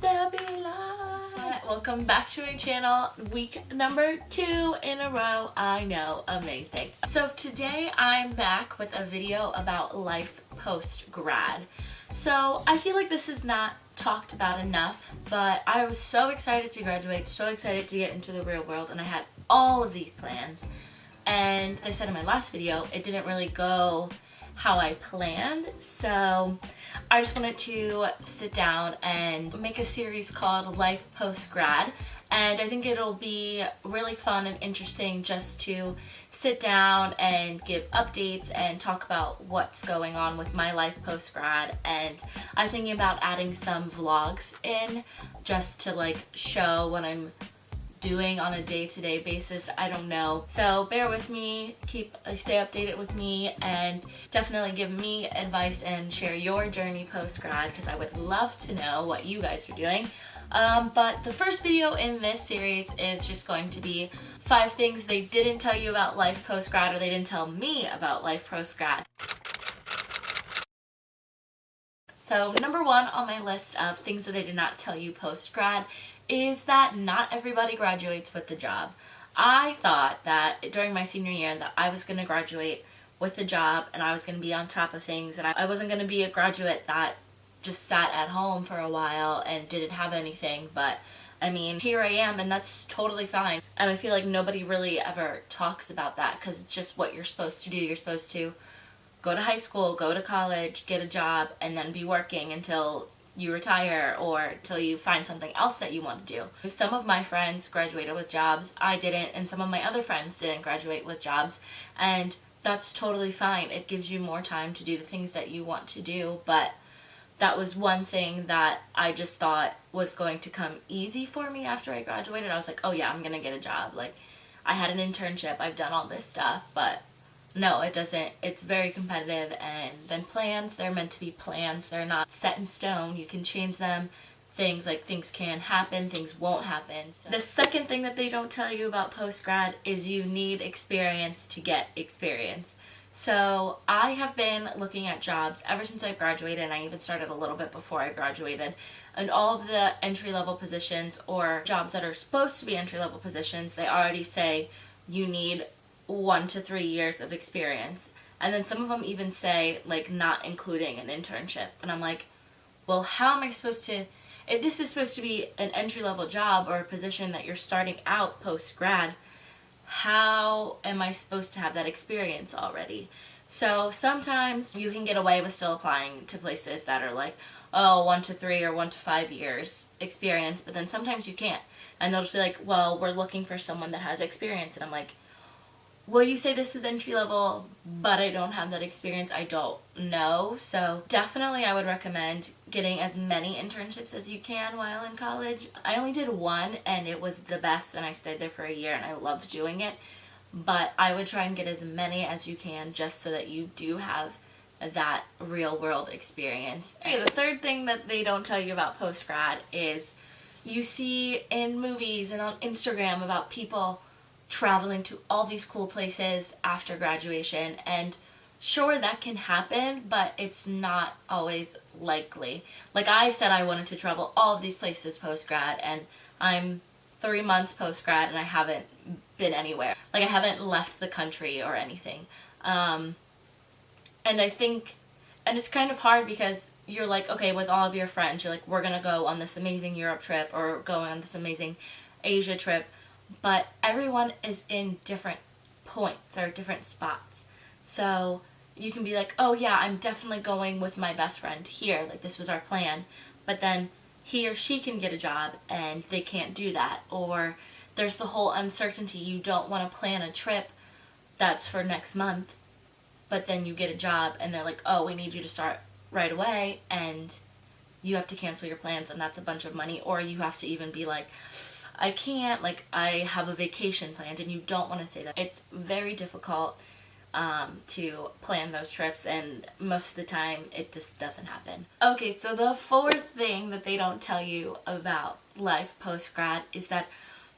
Debbie. Welcome back to my channel. Week number 2 in a row. I know, amazing. So today I'm back with a video about life post-grad. So I feel like this is not talked about enough, but I was so excited to graduate, so excited to get into the real world, and I had all of these plans. And as I said in my last video, it didn't really go how I planned, so I just wanted to sit down and make a series called Life Post Grad, and I think it'll be really fun and interesting just to sit down and give updates and talk about what's going on with my life post grad. And I was thinking about adding some vlogs in just to like show what I'm doing on a day-to-day basis. I don't know, so bear with me, stay updated with me, and definitely give me advice and share your journey post-grad, because I would love to know what you guys are doing. But the first video in this series is just going to be 5 things they didn't tell you about life post-grad, or they didn't tell me about life post-grad. So number 1 on my list of things that they did not tell you post-grad is that not everybody graduates with a job. I thought that during my senior year that I was going to graduate with a job and I was going to be on top of things, and I wasn't going to be a graduate that just sat at home for a while and didn't have anything. But I mean, here I am, and that's totally fine. And I feel like nobody really ever talks about that, because it's just what you're supposed to do. You're supposed to go to high school, go to college, get a job, and then be working until you retire or till you find something else that you want to do. Some of my friends graduated with jobs, I didn't, and some of my other friends didn't graduate with jobs, and that's totally fine. It gives you more time to do the things that you want to do. But that was one thing that I just thought was going to come easy for me after I graduated. I was like, oh yeah, I'm gonna get a job. Like, I had an internship, I've done all this stuff, but no, it doesn't. It's very competitive, and then plans, they're meant to be plans. They're not set in stone. You can change them. Things can happen, things won't happen. So the second thing that they don't tell you about post-grad is you need experience to get experience. So I have been looking at jobs ever since I graduated, and I even started a little bit before I graduated. And all of the entry-level positions, or jobs that are supposed to be entry-level positions, they already say you need 1 to 3 years of experience. And then some of them even say, like, not including an internship. And I'm like, well, how am I supposed to, if this is supposed to be an entry-level job or a position that you're starting out post-grad, how am I supposed to have that experience already? So sometimes you can get away with still applying to places that are like, oh, 1 to 3 or 1 to 5 years experience, but then sometimes you can't. And they'll just be like, well, we're looking for someone that has experience. And I'm like, well, you say this is entry level, but I don't have that experience. I don't know. So definitely I would recommend getting as many internships as you can while in college. I only did 1, and it was the best, and I stayed there for a year, and I loved doing it. But I would try and get as many as you can, just so that you do have that real world experience. Okay, the third thing that they don't tell you about post-grad is you see in movies and on Instagram about people traveling to all these cool places after graduation, and sure, that can happen, but it's not always likely. Like, I said I wanted to travel all of these places post-grad, and I'm 3 months post-grad and I haven't been anywhere. Like, I haven't left the country or anything. And I think, and it's kind of hard because you're like, okay, with all of your friends, you're like, we're gonna go on this amazing Europe trip or going on this amazing Asia trip, but everyone is in different points or different spots. So you can be like, oh yeah, I'm definitely going with my best friend here, like this was our plan, but then he or she can get a job and they can't do that. Or there's the whole uncertainty. You don't want to plan a trip that's for next month, but then you get a job and they're like, oh, we need you to start right away, and you have to cancel your plans, and that's a bunch of money. Or you have to even be like, I can't, like, I have a vacation planned, and you don't want to say that. It's very difficult to plan those trips, and most of the time it just doesn't happen. Okay, so the fourth thing that they don't tell you about life post-grad is that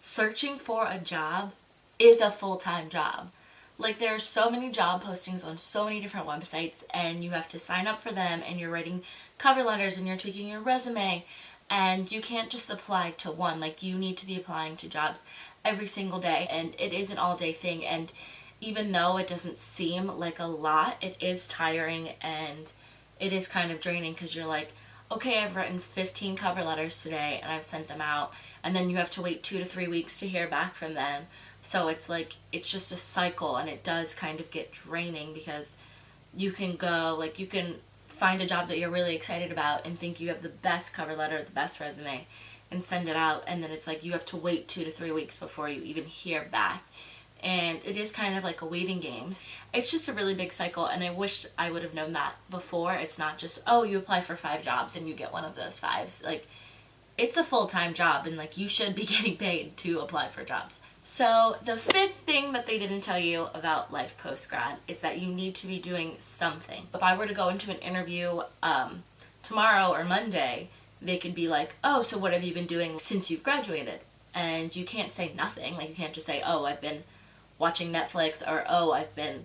searching for a job is a full-time job. Like, there are so many job postings on so many different websites, and you have to sign up for them, and you're writing cover letters, and you're tweaking your resume, and you can't just apply to one. Like, you need to be applying to jobs every single day, and it is an all-day thing. And even though it doesn't seem like a lot, it is tiring and it is kind of draining, because you're like, okay, I've written 15 cover letters today and I've sent them out, and then you have to wait 2 to 3 weeks to hear back from them. So it's like, it's just a cycle, and it does kind of get draining, because you can go, like, you can find a job that you're really excited about and think you have the best cover letter, the best resume, and send it out, and then it's like you have to wait 2 to 3 weeks before you even hear back. And it is kind of like a waiting game. It's just a really big cycle, and I wish I would have known that before. It's not just, oh, you apply for 5 jobs and you get one of those 5s. Like, it's a full-time job, and like, you should be getting paid to apply for jobs. So the 5th thing that they didn't tell you about life post-grad is that you need to be doing something. If I were to go into an interview tomorrow or Monday, they could be like, oh, so what have you been doing since you've graduated? And you can't say nothing. Like, you can't just say, oh, I've been watching Netflix, or oh, I've been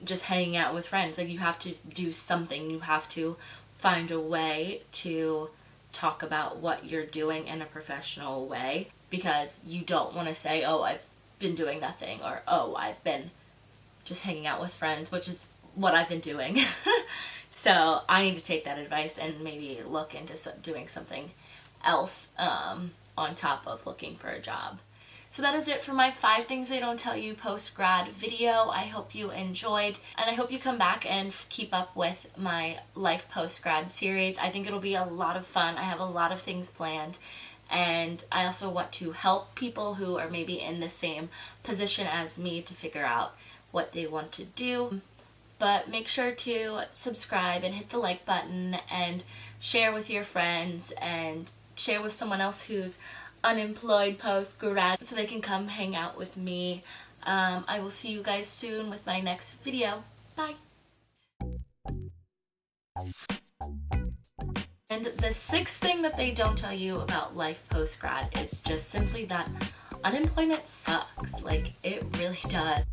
just hanging out with friends. Like, you have to do something. You have to find a way to talk about what you're doing in a professional way, because you don't want to say, oh, I've been doing nothing, or oh, I've been just hanging out with friends, which is what I've been doing. So I need to take that advice and maybe look into doing something else on top of looking for a job. So that is it for my 5 things they don't tell you post-grad video. I hope you enjoyed, and I hope you come back and keep up with my life post-grad series. I think it'll be a lot of fun. I have a lot of things planned, and I also want to help people who are maybe in the same position as me to figure out what they want to do. But make sure to subscribe and hit the like button, and share with your friends, and share with someone else who's unemployed post-grad, so they can come hang out with me. I will see you guys soon with my next video. Bye! And the 6th thing that they don't tell you about life post-grad is just simply that unemployment sucks. Like, it really does.